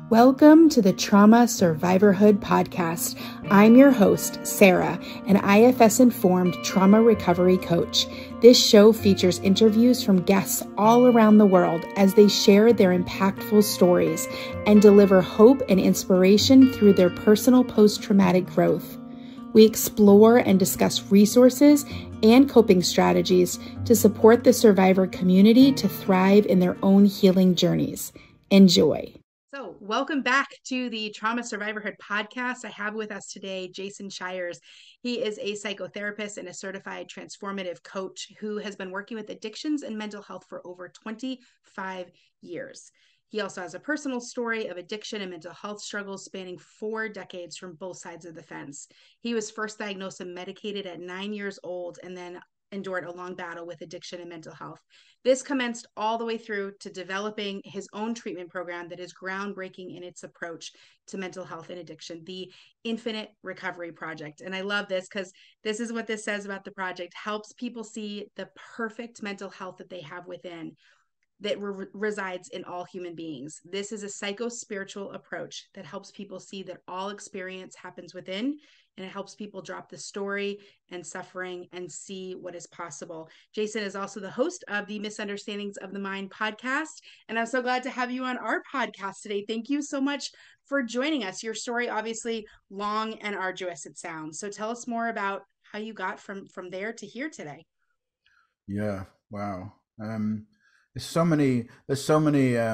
Welcome to the Trauma Survivorhood podcast. I'm your host, Sarah, an IFS-informed trauma recovery coach. This show features interviews from guests all around the world as they share their impactful stories and deliver hope and inspiration through their personal post-traumatic growth. We explore and discuss resources and coping strategies to support the survivor community to thrive in their own healing journeys. Enjoy. So welcome back to the Trauma Survivorhood podcast. I have with us today Jason Shiers. He is a psychotherapist and a certified transformative coach who has been working with addictions and mental health for over 25 years. He also has a personal story of addiction and mental health struggles spanning 4 decades from both sides of the fence. He was first diagnosed and medicated at 9 years old and then endured a long battle with addiction and mental health. This commenced all the way through to developing his own treatment program that is groundbreaking in its approach to mental health and addiction, the Infinite Recovery Project. And I love this because this is what this says about the project: helps people see the perfect mental health that they have within, that resides in all human beings. This is a psycho-spiritual approach that helps people see that all experience happens within, and it helps people drop the story and suffering and see what is possible. Jason is also the host of the Misunderstandings of the Mind podcast, and I'm so glad to have you on our podcast today. Thank you so much for joining us. Your story, obviously long and arduous, it sounds. So tell us more about how you got from there to here today. Yeah, wow. There's so many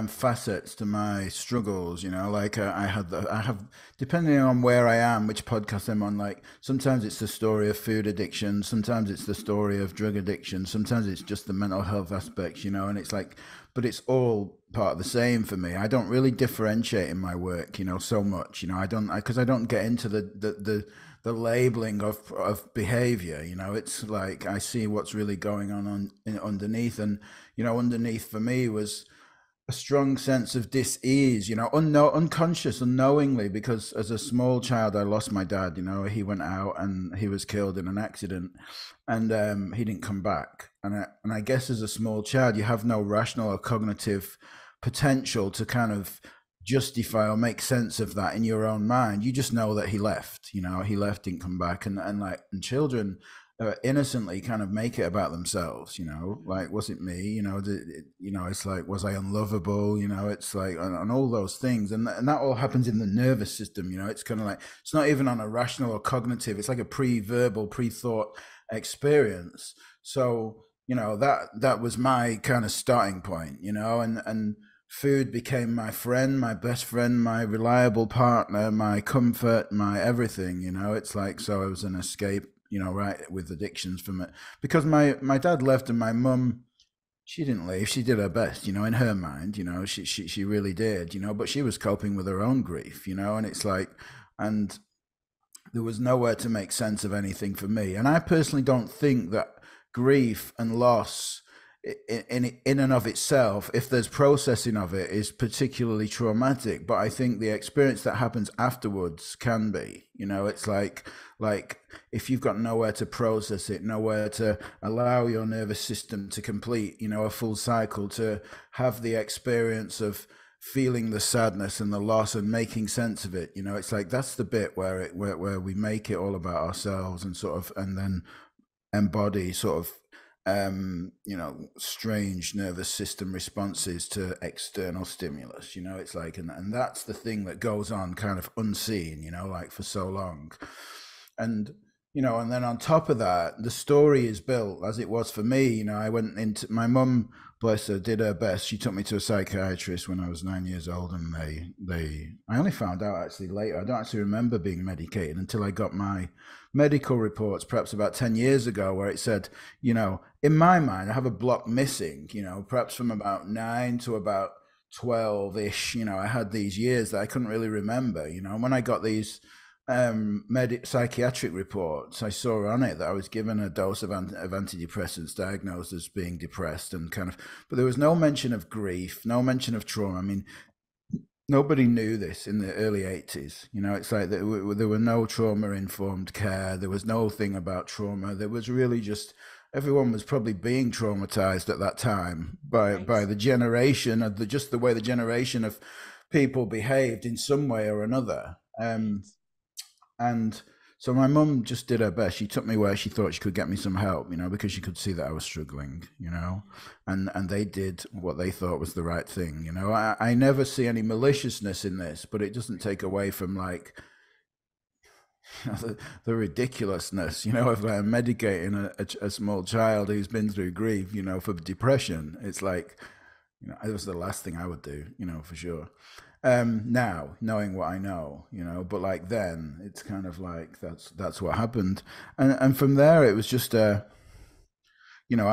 facets to my struggles, like I have, depending on where I am, which podcast I'm on, like sometimes it's the story of food addiction, sometimes it's the story of drug addiction, sometimes it's just the mental health aspects, and it's like, but it's all part of the same for me. I don't really differentiate in my work, so much, because I don't get into the labeling of behavior. It's like I see what's really going on underneath, and underneath for me was a strong sense of dis-ease, unconscious, unknowingly, because as a small child I lost my dad. He went out and he was killed in an accident, and he didn't come back, and I guess as a small child you have no rational or cognitive potential to kind of justify or make sense of that in your own mind. You just know that he left, didn't come back, and children innocently kind of make it about themselves, like, was it me, it's like, was I unlovable, it's like, and all those things, and that all happens in the nervous system. It's kind of like, it's not even on a rational or cognitive, it's like a pre-verbal, pre-thought experience. So that was my kind of starting point, and food became my friend, my best friend, my reliable partner, my comfort, my everything. It's like, so it was an escape, right, with addictions from it, because my dad left, and my mum, she didn't leave, she did her best, in her mind, she really did, but she was coping with her own grief, and it's like, and there was nowhere to make sense of anything for me. And I personally don't think that grief and loss in and of itself, if there's processing of it, is particularly traumatic. But I think the experience that happens afterwards can be, it's like if you've got nowhere to process it, nowhere to allow your nervous system to complete, a full cycle, to have the experience of feeling the sadness and the loss and making sense of it, it's like, that's the bit where we make it all about ourselves, and sort of, and then embody sort of strange nervous system responses to external stimulus. It's like, and that's the thing that goes on kind of unseen, like, for so long. And and then on top of that, the story is built as it was for me. I went into, my mum, bless her, did her best. She took me to a psychiatrist when I was 9 years old, and I only found out actually later. I don't actually remember being medicated until I got my medical reports, perhaps about 10 years ago, where it said, in my mind, I have a block missing, perhaps from about 9 to about 12-ish. I had these years that I couldn't really remember, and when I got these psychiatric reports, I saw on it that I was given a dose of antidepressants, diagnosed as being depressed, and kind of, but there was no mention of grief, no mention of trauma. I mean, nobody knew this in the early 80s. It's like there were no trauma-informed care. There was no thing about trauma. There was really just, everyone was probably being traumatized at that time by the generation of just the way the generation of people behaved in some way or another. And so my mum just did her best. She took me where she thought she could get me some help, because she could see that I was struggling, and they did what they thought was the right thing. I never see any maliciousness in this, but it doesn't take away from like the ridiculousness, of like medicating a small child who's been through grief, for depression. It's like, it was the last thing I would do, for sure. Now knowing what I know, but like then it's kind of like that's what happened, and from there it was just I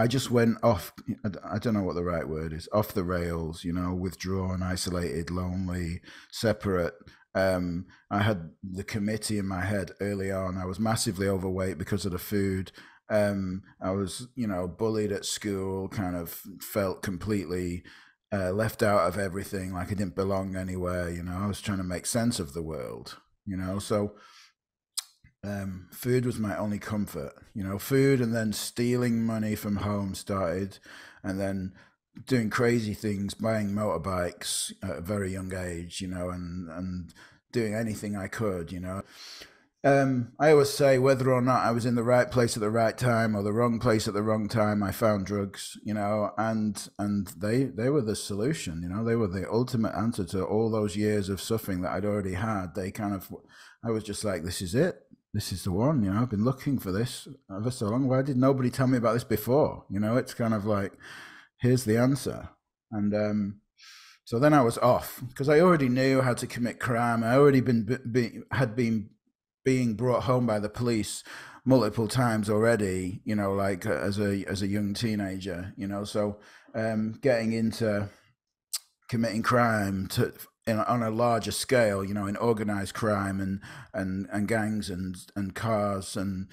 just went off. I don't know what the right word is. Off the rails, withdrawn, isolated, lonely, separate. I had the committee in my head early on. I was massively overweight because of the food. I was, bullied at school. Kind of felt completely left out of everything, like I didn't belong anywhere. I was trying to make sense of the world. So food was my only comfort. Food, and then stealing money from home started, and then doing crazy things, buying motorbikes at a very young age, and doing anything I could, I always say whether or not I was in the right place at the right time or the wrong place at the wrong time, I found drugs, and they were the solution, they were the ultimate answer to all those years of suffering that I'd already had. I was just like, this is it. This is the one, I've been looking for this for so long. Why did nobody tell me about this before? It's kind of like, here's the answer. And so then I was off because I already knew how to commit crime. I already had been being brought home by the police multiple times already, like as a young teenager, so getting into committing crime on a larger scale, in organized crime and gangs and cars and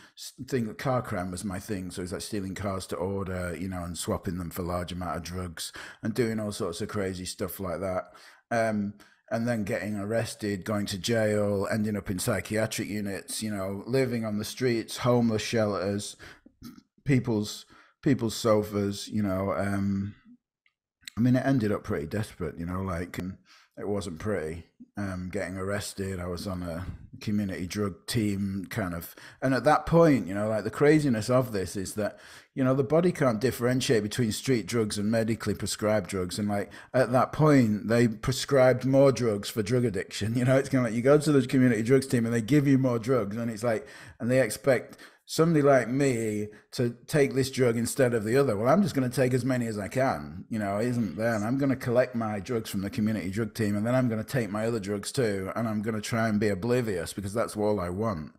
things. Car crime was my thing, so it was like stealing cars to order, and swapping them for large amount of drugs and doing all sorts of crazy stuff like that. And then getting arrested, going to jail, ending up in psychiatric units, living on the streets, homeless shelters, people's sofas, I mean, it ended up pretty desperate, like it wasn't pretty. Getting arrested, I was on a community drug team kind of, and at that point, like the craziness of this is that, the body can't differentiate between street drugs and medically prescribed drugs. And like at that point, they prescribed more drugs for drug addiction. It's kind of like you go to the community drugs team and they give you more drugs, and it's like, and they expect somebody like me to take this drug instead of the other. Well, I'm just going to take as many as I can, it isn't there. And I'm going to collect my drugs from the community drug team, and then I'm going to take my other drugs too. And I'm going to try and be oblivious because that's all I want.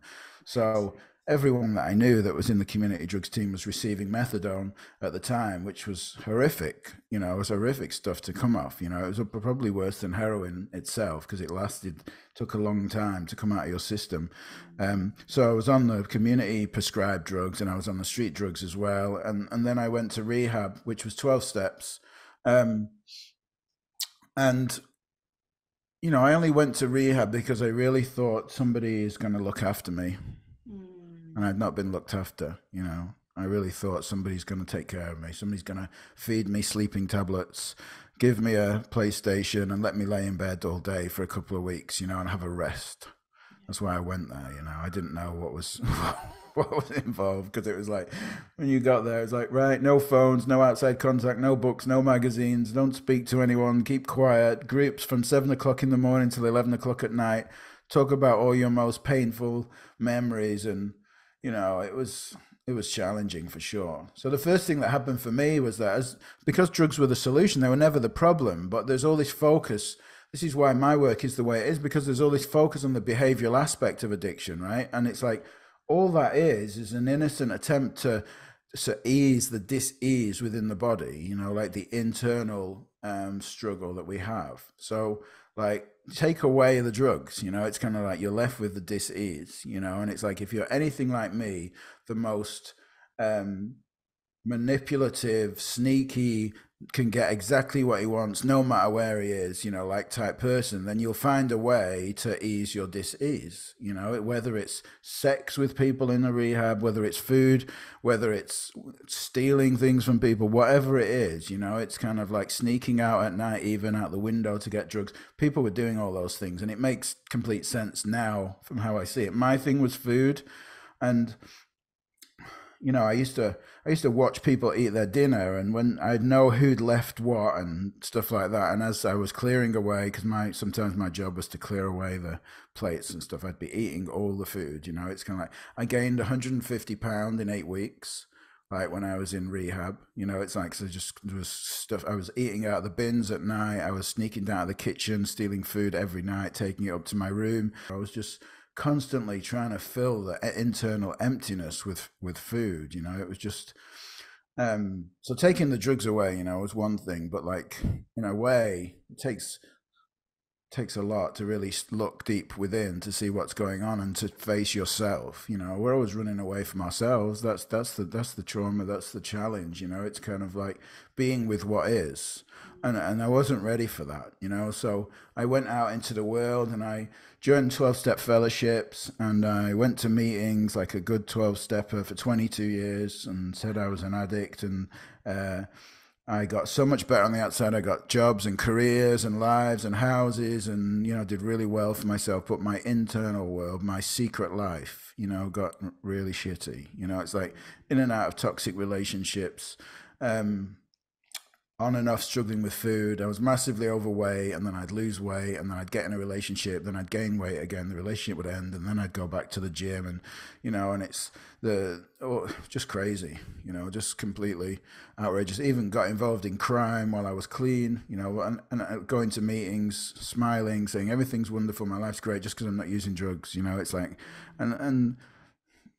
So everyone that I knew that was in the community drugs team was receiving methadone at the time, which was horrific. It was horrific stuff to come off. It was probably worse than heroin itself because it took a long time to come out of your system. So I was on the community prescribed drugs, and I was on the street drugs as well. And then I went to rehab, which was 12 steps. And I only went to rehab because I really thought somebody is going to look after me. And I'd not been looked after, I really thought somebody's going to take care of me. Somebody's going to feed me sleeping tablets, give me a PlayStation, and let me lay in bed all day for a couple of weeks, and have a rest. That's why I went there, I didn't know what was what was involved, because it was like, when you got there, it's like, right, no phones, no outside contact, no books, no magazines, don't speak to anyone, keep quiet, groups from 7 o'clock in the morning till 11 o'clock at night, talk about all your most painful memories. And it was challenging for sure. So the first thing that happened for me was that because drugs were the solution, they were never the problem, but there's all this focus. This is why my work is the way it is, because there's all this focus on the behavioral aspect of addiction, right? And it's like, all that is an innocent attempt to ease the dis-ease within the body, like the internal struggle that we have. So like, take away the drugs, it's kind of like you're left with the dis-ease, and it's like, if you're anything like me, the most manipulative, sneaky, can get exactly what he wants no matter where he is, you know, like type person, then you'll find a way to ease your dis-ease, you know, whether it's sex with people in the rehab, whether it's food, whether it's stealing things from people, whatever it is, you know, it's kind of like sneaking out at night, even out the window to get drugs. People were doing all those things, and it makes complete sense now from how I see it. My thing was food, and you know, I used to watch people eat their dinner, and when I'd know who'd left what and stuff like that. And as I was clearing away, because sometimes my job was to clear away the plates and stuff, I'd be eating all the food. You know, it's kind of like I gained 150 pounds in 8 weeks. Like when I was in rehab, you know, it's like, so just there was stuff I was eating out of the bins at night. I was sneaking down to the kitchen, stealing food every night, taking it up to my room. I was just constantly trying to fill the internal emptiness with food. You know, it was just so taking the drugs away, you know, was one thing, but like in a way it takes a lot to really look deep within to see what's going on and to face yourself. You know, we're always running away from ourselves. That's the trauma, that's the challenge. You know, it's kind of like being with what is, and I wasn't ready for that, you know. So I went out into the world, and I joined 12-step fellowships, and I went to meetings like a good 12-stepper for 22 years, and said I was an addict. And I got so much better on the outside. I got jobs and careers and lives and houses, and, you know, did really well for myself. But my internal world, my secret life, you know, got really shitty. You know, it's like in and out of toxic relationships, on and off struggling with food. I was massively overweight, and then I'd lose weight, and then I'd get in a relationship, then I'd gain weight again, the relationship would end, and then I'd go back to the gym. And, you know, and it's just crazy, you know, just completely outrageous. Even got involved in crime while I was clean, you know, and going to meetings, smiling, saying everything's wonderful, my life's great, just because I'm not using drugs. You know, it's like, and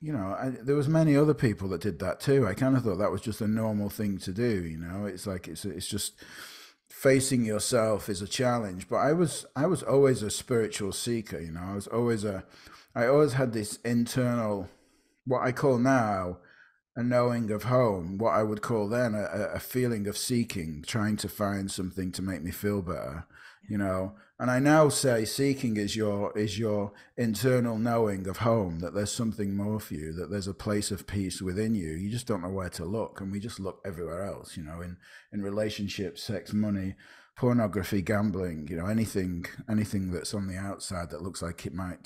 you know, there was many other people that did that too. I kind of thought that was just a normal thing to do. You know, it's like it's just facing yourself is a challenge. But I was always a spiritual seeker. You know, I always had this internal, what I call now a knowing of home, what I would call then a feeling of seeking, trying to find something to make me feel better. You know, and I now say seeking is your internal knowing of home, that there's something more for you, that there's a place of peace within you. You just don't know where to look, and we just look everywhere else. You know, in relationships, sex, money, pornography, gambling. You know, anything that's on the outside that looks like it might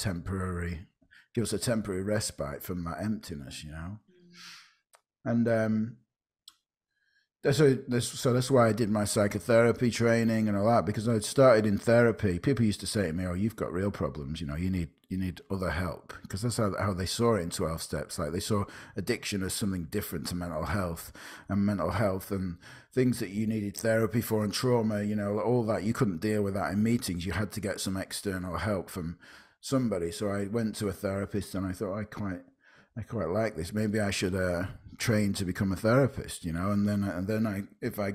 give us a temporary respite from that emptiness. You know, and so that's why I did my psychotherapy training and all that, because I started in therapy. People used to say to me, "Oh, you've got real problems. You know, you need other help," because that's how they saw it in 12 steps. Like they saw addiction as something different to mental health and things that you needed therapy for, and trauma. You know, all that you couldn't deal with that in meetings. You had to get some external help from somebody. So I went to a therapist, and I thought I quite like this. Maybe I should train to become a therapist, you know. And then if I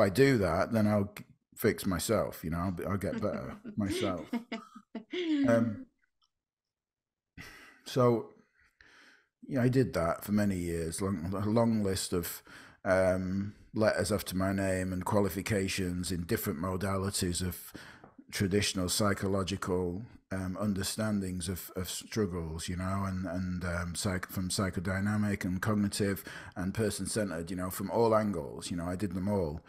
do that, then I'll fix myself, you know. I'll get better myself. So yeah, I did that for many years. A long list of letters after my name and qualifications in different modalities of traditional psychological understandings of struggles, you know, and from psychodynamic and cognitive and person-centered, you know, from all angles. You know, I did them all,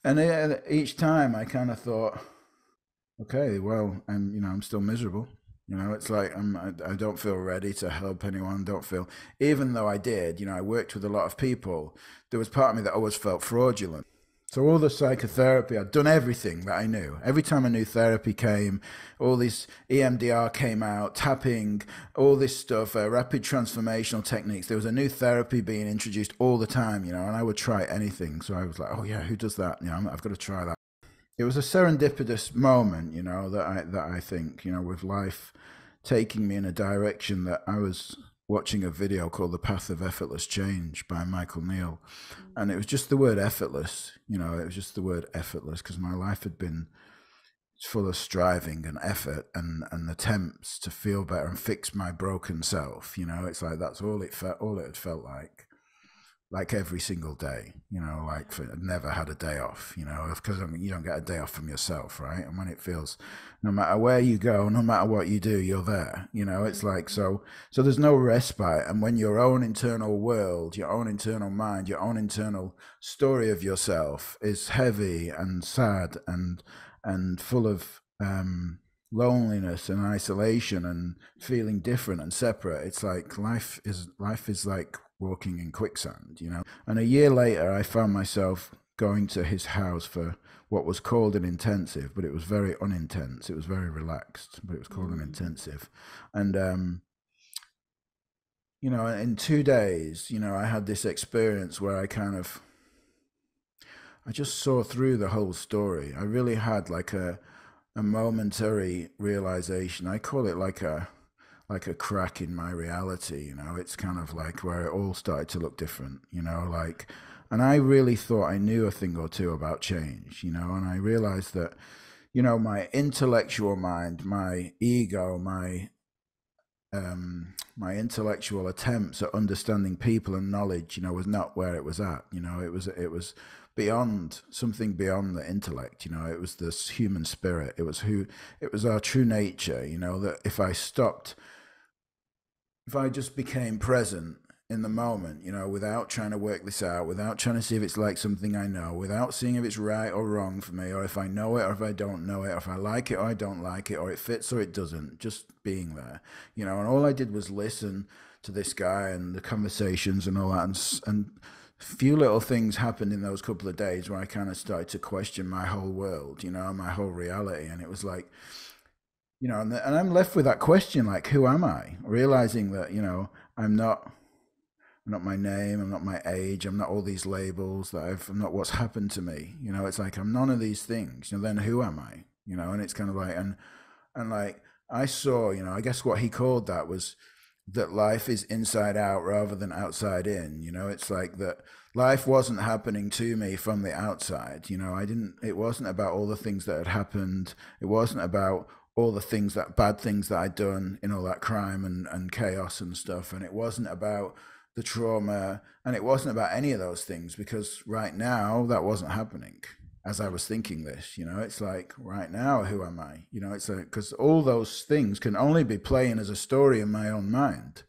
and each time I kind of thought, okay, well, I'm still miserable. You know, it's like I don't feel ready to help anyone. Don't feel, even though I did, you know, I worked with a lot of people. There was part of me that always felt fraudulent. So all the psychotherapy, I'd done everything that I knew. Every time a new therapy came, all this EMDR came out, tapping, all this stuff, rapid transformational techniques. There was a new therapy being introduced all the time, you know, and I would try anything. So I was like, oh yeah, who does that? You know, I've got to try that. It was a serendipitous moment, you know, that I think, you know, with life taking me in a direction that I was watching a video called The Path of Effortless Change by Michael Neal. And it was just the word effortless, you know, it was just the word effortless, because my life had been full of striving and effort and attempts to feel better and fix my broken self. You know, it's like that's all it had felt like. like every single day, like never had a day off, because you don't get a day off from yourself, right? And when it feels, no matter where you go, no matter what you do, you're there, it's like, so there's no respite. And when your own internal world, your own internal mind, your own internal story of yourself is heavy and sad and full of loneliness and isolation and feeling different and separate, it's like life is like walking in quicksand. And a year later I found myself going to his house for what was called an intensive, but it was very unintense. It was very relaxed, but it was called an intensive. And in 2 days, I had this experience where I just saw through the whole story. I really had like a momentary realization. I call it like a crack in my reality. It's kind of like where it all started to look different. And I really thought I knew a thing or two about change. And I realized that my intellectual mind, my ego, my intellectual attempts at understanding people and knowledge, was not where it was at. It was beyond, something beyond the intellect. It was this human spirit. It was our true nature. That if I just became present in the moment, without trying to work this out, without trying to see if it's like something I know, without seeing if it's right or wrong for me, or if I know it or if I don't know it, or if I like it or I don't like it, or it fits or it doesn't, just being there, and all I did was listen to this guy and the conversations and all that, and few little things happened in those couple of days where I kind of started to question my whole world, my whole reality. And it was like, and I'm left with that question, like, who am I? Realizing that, I'm not my name, I'm not my age, I'm not all these labels, I'm not what's happened to me. It's like, I'm none of these things. Then who am I? And it's kind of like, and like I saw, I guess what he called that was that life is inside out rather than outside in. It's like that life wasn't happening to me from the outside. It wasn't about all the things that had happened. It wasn't about all the bad things that I'd done in all that crime and chaos and stuff. And it wasn't about the trauma, and it wasn't about any of those things, because right now that wasn't happening as I was thinking this. It's like, right now, who am I? It's like, because all those things can only be playing as a story in my own mind.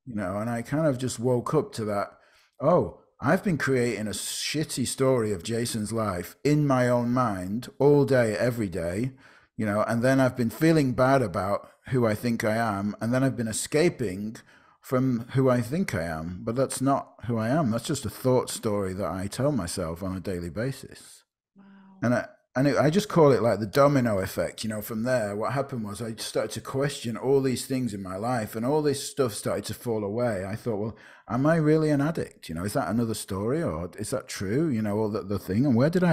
And I kind of just woke up to that. Oh, I've been creating a shitty story of Jason's life in my own mind all day, every day, and then I've been feeling bad about who I think I am, and then I've been escaping from who I think I am, but that's not who I am. That's just a thought story that I tell myself on a daily basis. Wow. And I just call it like the domino effect. From there, what happened was I started to question all these things in my life, and all this stuff started to fall away. I thought, well, am I really an addict? Is that another story, or is that true? All the thing. And where did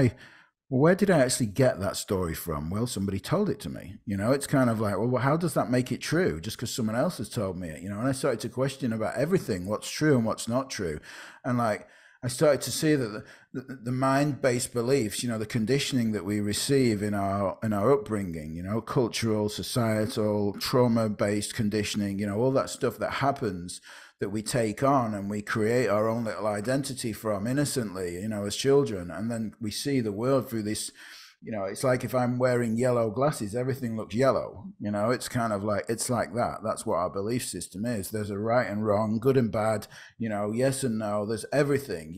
I actually get that story from? Well, somebody told it to me. It's kind of like, well, how does that make it true? Just because someone else has told me it, And I started to question about everything, what's true and what's not true. And like, I started to see that the mind-based beliefs, the conditioning that we receive in our upbringing, cultural, societal, trauma-based conditioning, all that stuff that happens, that we take on and we create our own little identity from innocently, as children. And then we see the world through this, it's like if I'm wearing yellow glasses, everything looks yellow. It's kind of like, it's like that. That's what our belief system is. There's a right and wrong, good and bad, yes and no. There's everything,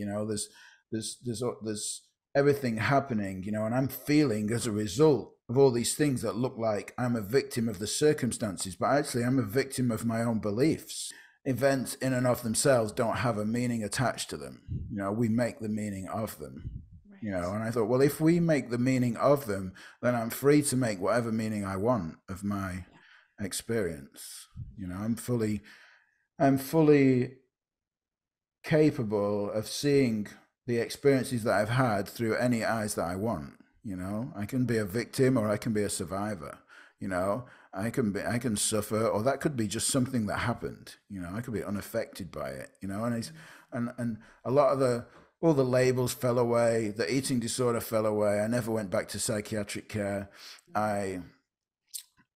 there's everything happening, and I'm feeling as a result of all these things that look like I'm a victim of the circumstances, but actually I'm a victim of my own beliefs. Events in and of themselves don't have a meaning attached to them. We make the meaning of them. And I thought, well, if we make the meaning of them, then I'm free to make whatever meaning I want of my experience. I'm fully capable of seeing the experiences that I've had through any eyes that I want. I can be a victim or I can be a survivor. I can suffer, or that could be just something that happened. I could be unaffected by it. And a lot of all the labels fell away. The eating disorder fell away. I never went back to psychiatric care. I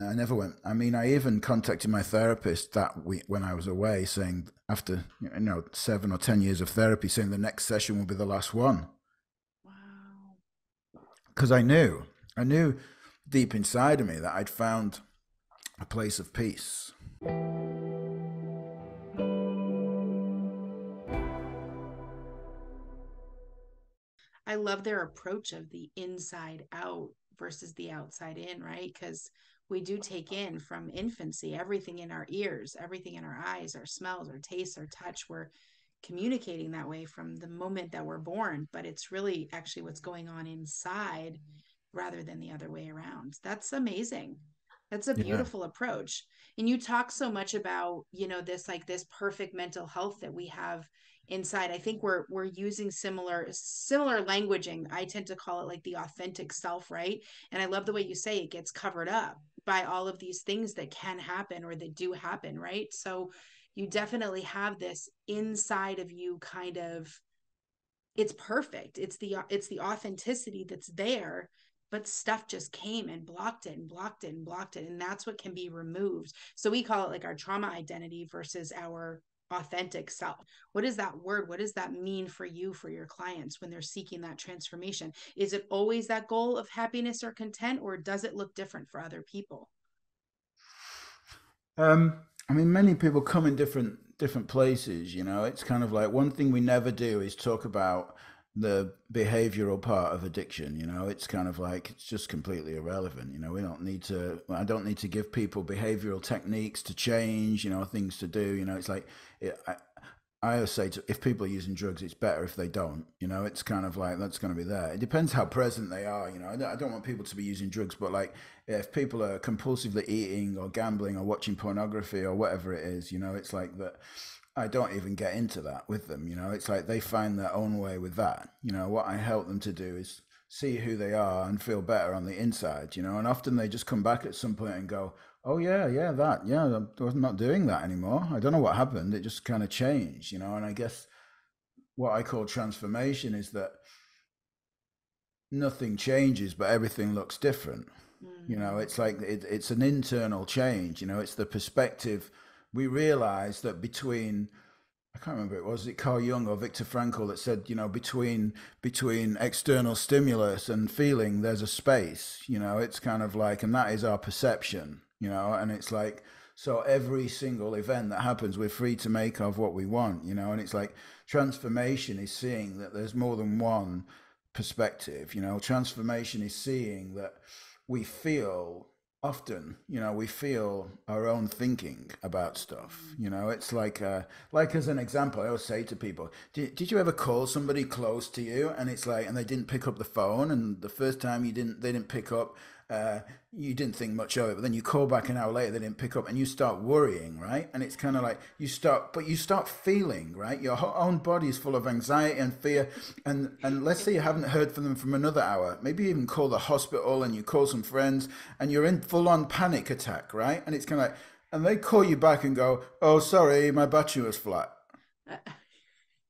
I never went. I mean, I even contacted my therapist that week when I was away, saying after 7 or 10 years of therapy, saying the next session will be the last one. Wow. Because I knew deep inside of me that I'd found a place of peace. I love their approach of the inside out versus the outside in, right? Because we do take in from infancy everything in our ears, everything in our eyes, our smells, our tastes, our touch. We're communicating that way from the moment that we're born, but it's really actually what's going on inside rather than the other way around. That's amazing. That's a Yeah. beautiful approach. And you talk so much about, this like this perfect mental health that we have inside. I think we're using similar languaging. I tend to call it like the authentic self, right? And I love the way you say it gets covered up by all of these things that can happen or that do happen, right? So you definitely have this inside of you kind of, it's perfect. It's the authenticity that's there, but stuff just came and blocked it and blocked it and blocked it, and that's what can be removed. So we call it like our trauma identity versus our authentic self. What is that word? What does that mean for you, for your clients when they're seeking that transformation? Is it always that goal of happiness or content, or does it look different for other people? I mean, many people come in different places. It's kind of like one thing we never do is talk about the behavioral part of addiction. It's kind of like it's just completely irrelevant. We don't need to. I don't need to give people behavioral techniques to change. Things to do. It's like I always say if people are using drugs, it's better if they don't. It's kind of like that's going to be there. It depends how present they are. I don't want people to be using drugs, but like if people are compulsively eating or gambling or watching pornography or whatever it is, it's like that. I don't even get into that with them. It's like they find their own way with that. What I help them to do is see who they are and feel better on the inside. And often they just come back at some point and go, oh yeah, that, yeah, I'm not doing that anymore. I don't know what happened. It just kind of changed. And I guess what I call transformation is that nothing changes, but everything looks different. Mm. It's like it's an internal change. It's the perspective. We realize that between, I can't remember, was it Carl Jung or Viktor Frankl that said, between external stimulus and feeling, there's a space. It's kind of like, and that is our perception. And it's like, so every single event that happens, we're free to make of what we want. And it's like transformation is seeing that there's more than one perspective. Transformation is seeing that we feel often, we feel our own thinking about stuff. It's like as an example, I always say to people, did you ever call somebody close to you and it's like, and they didn't pick up the phone, and the first time they didn't pick up, you didn't think much of it, but then you call back an hour later, they didn't pick up, and you start worrying, right? And it's kind of like you start feeling, right? Your own body is full of anxiety and fear, and let's say you haven't heard from them from another hour, maybe you even call the hospital and you call some friends, and you're in full on panic attack, right? And it's kind of like, and they call you back and go, oh, sorry, my battery was flat,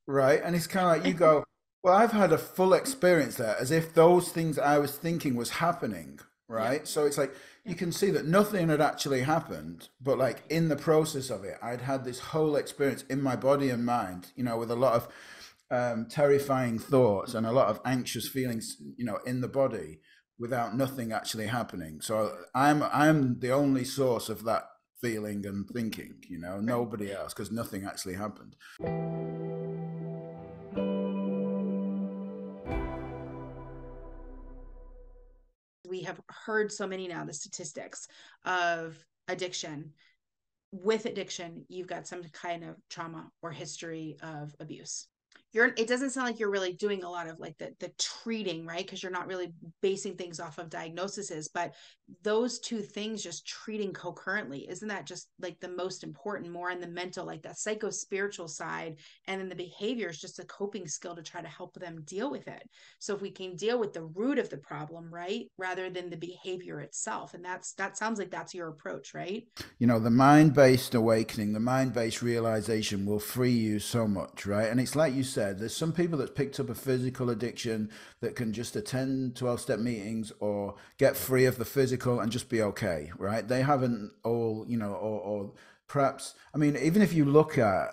right? And it's kind of like you go, well, I've had a full experience there, as if those things I was thinking was happening, Yep. right? So it's like you Yep. can see that nothing had actually happened, but like Right. in the process of it, I'd had this whole experience in my body and mind, with a lot of terrifying thoughts and a lot of anxious feelings, in the body, without nothing actually happening. So I'm the only source of that feeling and thinking, Right. nobody else, because nothing actually happened. We have heard so many now, the statistics of addiction. With addiction, you've got some kind of trauma or history of abuse. It doesn't sound like you're really doing a lot of like the treating, right? Because you're not really basing things off of diagnoses, but those two things just treating concurrently, isn't that just like the most important, more in the mental, like that psycho spiritual side, and then the behavior is just a coping skill to try to help them deal with it. So if we can deal with the root of the problem, right, rather than the behavior itself, and that sounds like that's your approach, right? The mind-based awakening, the mind-based realization will free you so much, right? And it's like you said, said, there's some people that picked up a physical addiction that can just attend 12-step meetings or get free of the physical and just be okay, right? They haven't all, or perhaps, I mean, even if you look at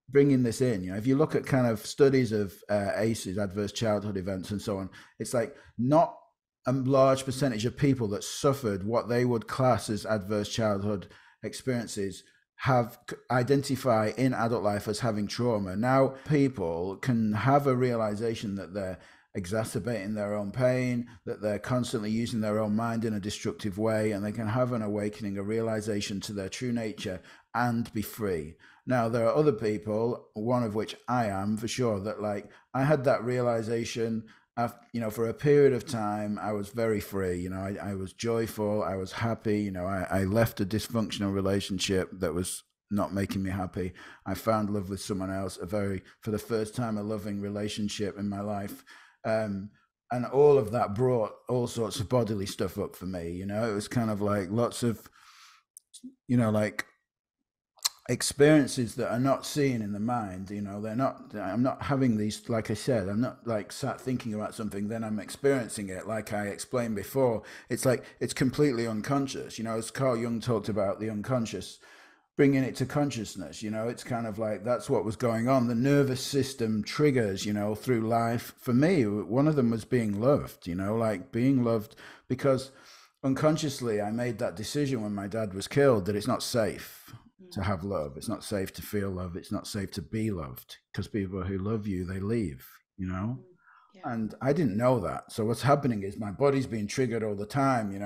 bringing this in, if you look at kind of studies of ACEs, adverse childhood events, and so on, it's like not a large percentage of people that suffered what they would class as adverse childhood experiences have identify in adult life as having trauma. Now people can have a realization that they're exacerbating their own pain, that they're constantly using their own mind in a destructive way, and they can have an awakening, a realization to their true nature and be free. Now, there are other people, one of which I am for sure, that like I had that realization after, for a period of time. I was very free, I was joyful, I was happy, I left a dysfunctional relationship that was not making me happy. I found love with someone else, for the first time, a loving relationship in my life. And all of that brought all sorts of bodily stuff up for me. It was kind of like lots of, like experiences that are not seen in the mind. I'm not having these, like I said, I'm not like sat thinking about something, then I'm experiencing it. Like I explained before, it's like, it's completely unconscious. As Carl Jung talked about the unconscious, bringing it to consciousness, it's kind of like that's what was going on. The nervous system triggers, through life. For me, one of them was being loved, like being loved, because unconsciously I made that decision when my dad was killed that it's not safe to have love. It's not safe to feel love. It's not safe to be loved, because people who love you, they leave, Yeah. And I didn't know that. So what's happening is my body's being triggered all the time, and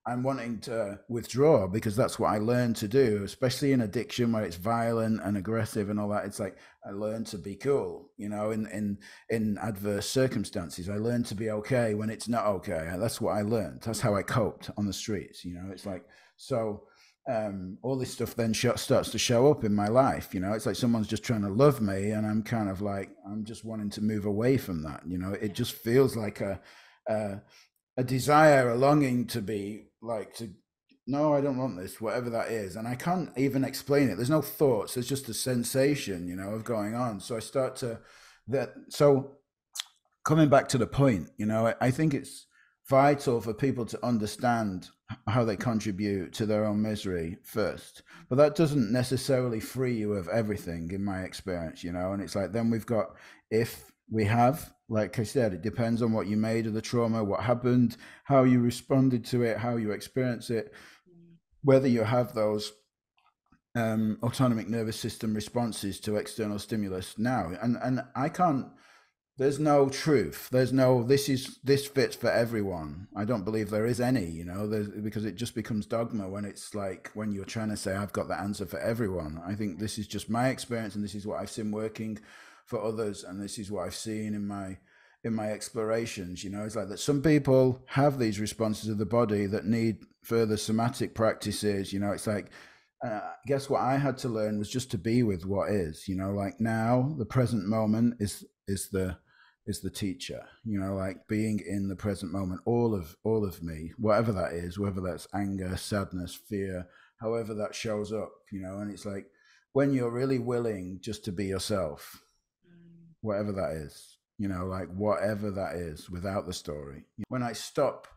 I'm wanting to withdraw, because that's what I learned to do, especially in addiction where it's violent and aggressive and all that. It's like I learned to be cool, in adverse circumstances. I learned to be okay when it's not okay. That's what I learned. That's how I coped on the streets. It's like, so all this stuff then starts to show up in my life. It's like someone's just trying to love me, and I'm kind of like, I'm just wanting to move away from that. It just feels like a desire, a longing to be like, no, I don't want this, whatever that is. And I can't even explain it. There's no thoughts. There's just a sensation, of going on. So I start to so coming back to the point, I think it's vital for people to understand how they contribute to their own misery first. But that doesn't necessarily free you of everything, in my experience, and it's like, then we've got, if we have, like I said, it depends on what you made of the trauma, what happened, how you responded to it, how you experience it, whether you have those autonomic nervous system responses to external stimulus now. And I can't, there's no truth. There's no, this fits for everyone. I don't believe there is any, because it just becomes dogma when it's like, when you're trying to say, I've got the answer for everyone. I think this is just my experience, and this is what I've seen working for others, and this is what I've seen in my explorations. It's like that some people have these responses of the body that need further somatic practices. It's like, I guess what I had to learn was just to be with what is, like now the present moment is the teacher, like being in the present moment, all of me, whatever that is, whether that's anger, sadness, fear, however that shows up, and it's like, when you're really willing just to be yourself, whatever that is, like whatever that is, without the story. When I stop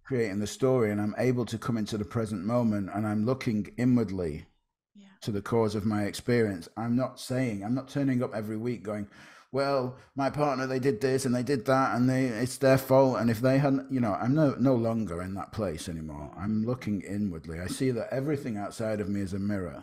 creating the story and I'm able to come into the present moment and I'm looking inwardly to the cause of my experience, I'm not turning up every week going, well, my partner, they did this and they did that, and it's their fault. And if they hadn't, I'm no longer in that place anymore. I'm looking inwardly. I see that everything outside of me is a mirror.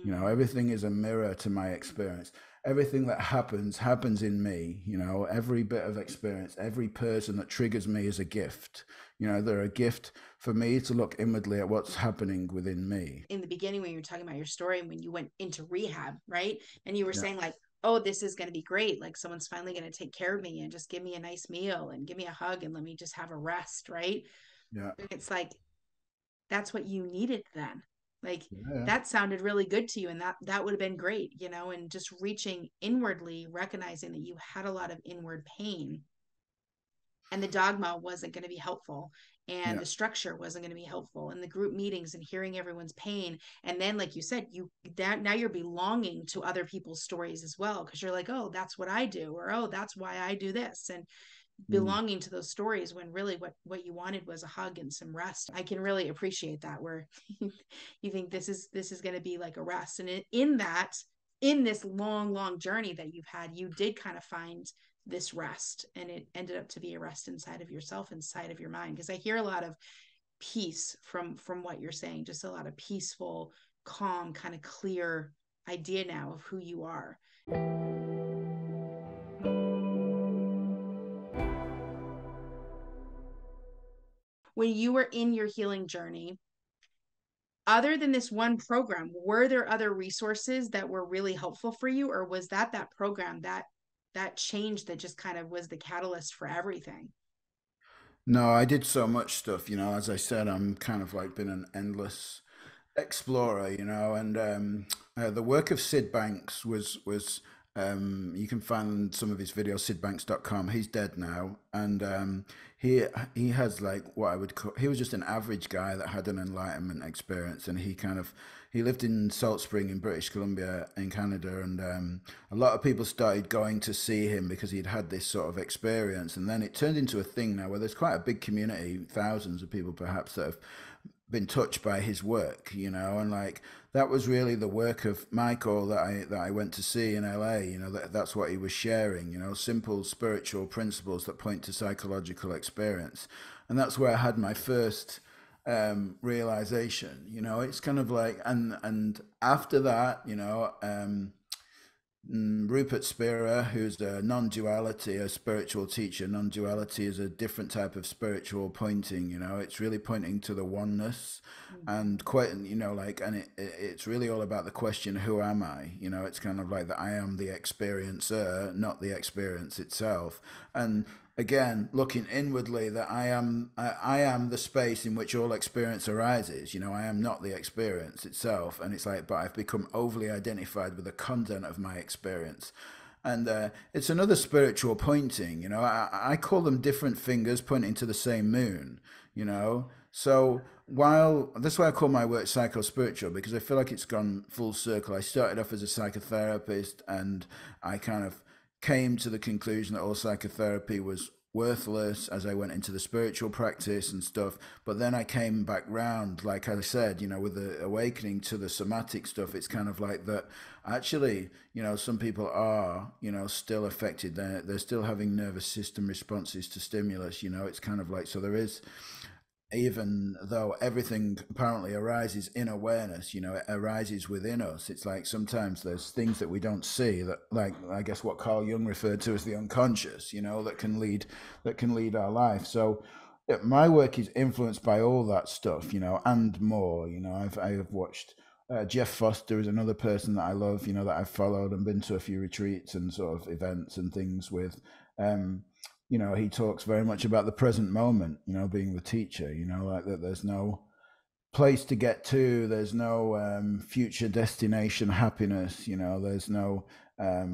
Everything is a mirror to my experience. Everything that happens in me. Every bit of experience, every person that triggers me is a gift. They're a gift for me to look inwardly at what's happening within me. In the beginning, when you were talking about your story and when you went into rehab, right? And you were saying like, oh, this is going to be great. Like someone's finally going to take care of me and just give me a nice meal and give me a hug and let me just have a rest, right? Yeah. It's like, that's what you needed then. Like that sounded really good to you, and that would have been great, and just reaching inwardly, recognizing that you had a lot of inward pain and the dogma wasn't going to be helpful. and the structure wasn't going to be helpful, and the group meetings and hearing everyone's pain. And then, like you said, now you're belonging to other people's stories as well, because you're like, oh, that's what I do, or oh, that's why I do this, and Mm. belonging to those stories, when really what you wanted was a hug and some rest. I can really appreciate that, where you think this is going to be like a rest. And in this long journey that you've had, you did kind of find this rest, and it ended up to be a rest inside of yourself, inside of your mind. Because I hear a lot of peace from what you're saying, just a lot of peaceful, calm, kind of clear idea now of who you are. When you were in your healing journey, other than this one program, were there other resources that were really helpful for you, or was that program, that change that just kind of was the catalyst for everything? No, I did so much stuff, as I said, I'm kind of like been an endless explorer, and the work of Sid Banks was you can find some of his videos, sidbanks.com. He's dead now, and he has like what I would call, he was just an average guy that had an enlightenment experience, and he lived in Salt Spring in British Columbia in Canada, and a lot of people started going to see him because he'd had this sort of experience, and then it turned into a thing now where there's quite a big community, thousands of people perhaps, that have been touched by his work, and like that was really the work of Michael that I went to see in LA. That's what he was sharing, simple spiritual principles that point to psychological experience, and that's where I had my first realization. It's kind of like, and after that, Rupert Spira, who's a non-duality, a spiritual teacher. Non-duality is a different type of spiritual pointing. It's really pointing to the oneness, and quite, like, and it's really all about the question, who am I? It's kind of like that I am the experiencer, not the experience itself. And again, looking inwardly, that I am the space in which all experience arises. I am not the experience itself. And it's like, but I've become overly identified with the content of my experience. And it's another spiritual pointing. I call them different fingers pointing to the same moon. So while that's why I call my work psycho-spiritual, because I feel like it's gone full circle. I started off as a psychotherapist, and I kind of came to the conclusion that all psychotherapy was worthless as I went into the spiritual practice and stuff. But then I came back round, like I said, with the awakening to the somatic stuff. It's kind of like that actually, some people are, still affected. They're still having nervous system responses to stimulus. It's kind of like, so there is, even though everything apparently arises in awareness, it arises within us. It's like sometimes there's things that we don't see, that, like, I guess what Carl Jung referred to as the unconscious, that can lead our life. So my work is influenced by all that stuff, and more. I have watched Jeff Foster is another person that I love, that I've followed and been to a few retreats and sort of events and things with. He talks very much about the present moment, being the teacher, like that there's no place to get to, there's no future destination happiness, there's no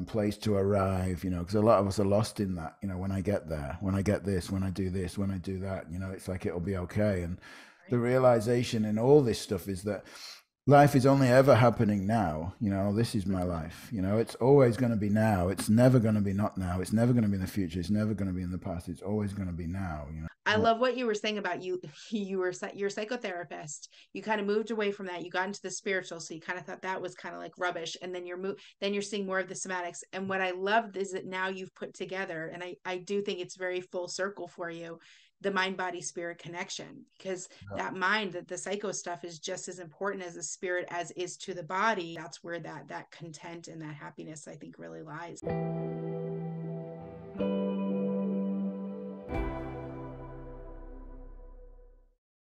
place to arrive, because a lot of us are lost in that, when I get there, when I get this, when I do this, when I do that, it's like it'll be okay. And the realization in all this stuff is that life is only ever happening now. This is my life. It's always going to be now. It's never going to be not now. It's never going to be in the future. It's never going to be in the past. It's always going to be now. I love what you were saying about you were your psychotherapist. You kind of moved away from that. You got into the spiritual, so you kind of thought that was kind of like rubbish, and then then you're seeing more of the somatics. And what I loved is that now you've put together, and I do think it's very full circle for you, the mind body spirit connection, because that mind, that the psycho stuff is just as important as the spirit as is to the body. That's where that content and that happiness, I think, really lies.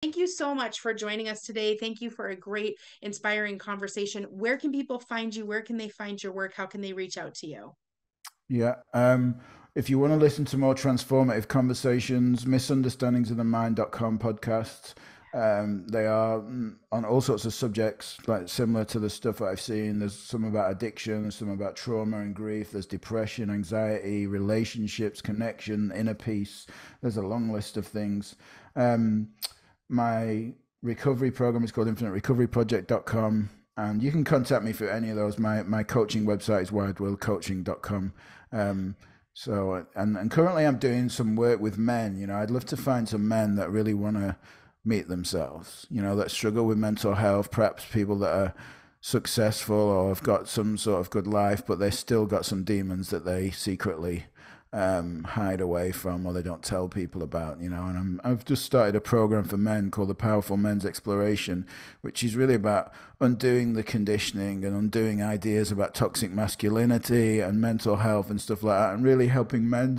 Thank you so much for joining us today. Thank you for a great, inspiring conversation. Where can people find you? Where can they find your work? How can they reach out to you? Yeah. If you want to listen to more transformative conversations, misunderstandingsofthemind.com podcasts. They are on all sorts of subjects, like similar to the stuff that I've seen. There's some about addiction, there's some about trauma and grief, there's depression, anxiety, relationships, connection, inner peace. There's a long list of things. My recovery program is called infiniterecoveryproject.com, and you can contact me for any of those. My coaching website is wiredwillcoaching.com. So currently I'm doing some work with men. You know, I'd love to find some men that really want to meet themselves, you know, that struggle with mental health, perhaps people that are successful or have got some sort of good life, but they still got some demons that they secretly hide away from, or they don't tell people about, you know. And I've just started a program for men called the Powerful Men's Exploration, which is really about undoing the conditioning and undoing ideas about toxic masculinity and mental health and stuff like that, and really helping men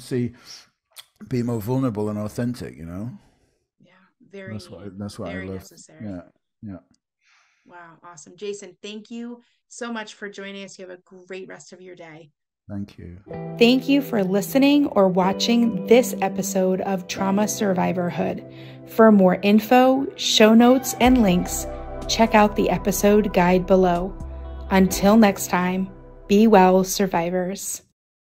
be more vulnerable and authentic, you know. Yeah, that's what I love. Necessary. Yeah. Wow, awesome. Jason, thank you so much for joining us. You have a great rest of your day. Thank you. Thank you for listening or watching this episode of Trauma Survivorhood. For more info, show notes, and links, check out the episode guide below. Until next time, be well, survivors.